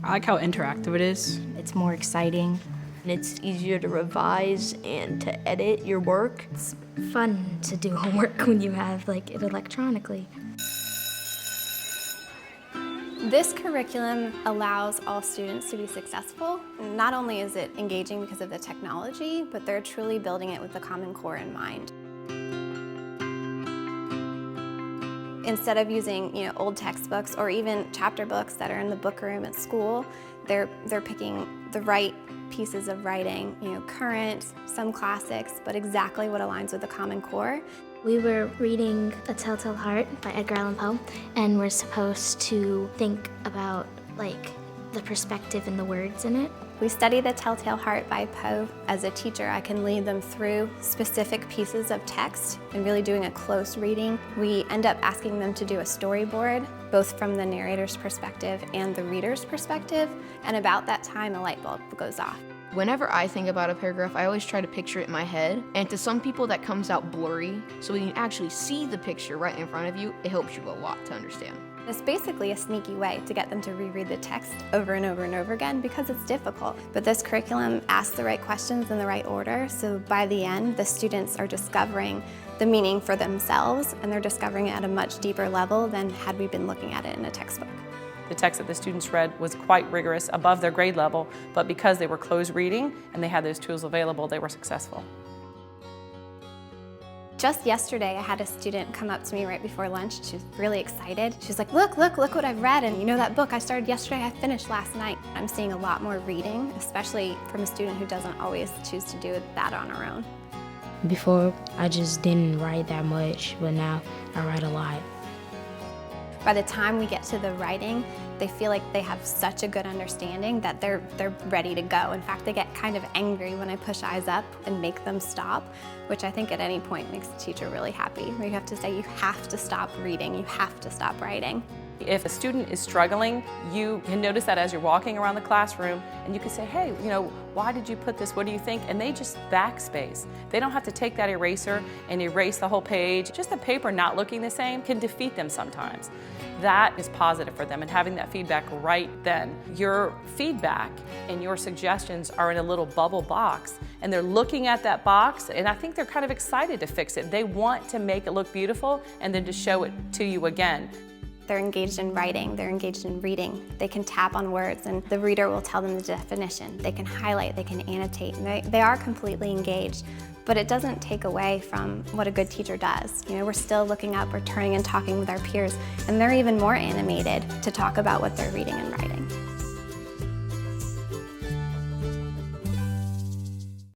I like how interactive it is. It's more exciting. It's easier to revise and to edit your work. It's fun to do homework when you have it electronically. This curriculum allows all students to be successful. Not only is it engaging because of the technology, but they're truly building it with the Common Core in mind. Instead of using old textbooks or even chapter books that are in the book room at school, they're picking the right pieces of writing, current, some classics, but exactly what aligns with the Common Core. We were reading A Telltale Heart by Edgar Allan Poe, and we're supposed to think about the perspective and the words in it. We study The Telltale Heart by Poe. As a teacher, I can lead them through specific pieces of text and really doing a close reading. We end up asking them to do a storyboard, both from the narrator's perspective and the reader's perspective, and about that time a light bulb goes off. Whenever I think about a paragraph, I always try to picture it in my head, and to some people that comes out blurry, so when you actually see the picture right in front of you, it helps you a lot to understand. It's basically a sneaky way to get them to reread the text over and over and over again because it's difficult. But this curriculum asks the right questions in the right order, so by the end, the students are discovering the meaning for themselves, and they're discovering it at a much deeper level than had we been looking at it in a textbook. The text that the students read was quite rigorous, above their grade level, but because they were closed reading and they had those tools available, they were successful. Just yesterday, I had a student come up to me right before lunch. She was really excited. She was like, look what I've read, and that book I started yesterday, I finished last night. I'm seeing a lot more reading, especially from a student who doesn't always choose to do that on her own. Before, I just didn't write that much, but now I write a lot. By the time we get to the writing, they feel like they have such a good understanding that they're ready to go. In fact, they get kind of angry when I push eyes up and make them stop, which I think at any point makes the teacher really happy. Where you have to say, you have to stop reading, you have to stop writing. If a student is struggling, you can notice that as you're walking around the classroom, and you can say, hey, why did you put this? What do you think? And they just backspace. They don't have to take that eraser and erase the whole page. Just the paper not looking the same can defeat them sometimes. That is positive for them, and having that feedback right then. Your feedback and your suggestions are in a little bubble box, and they're looking at that box, and I think they're kind of excited to fix it. They want to make it look beautiful and then to show it to you again. They're engaged in writing, they're engaged in reading. They can tap on words and the reader will tell them the definition. They can highlight, they can annotate, and they are completely engaged. But it doesn't take away from what a good teacher does. We're still looking up, we're turning and talking with our peers, and they're even more animated to talk about what they're reading and writing.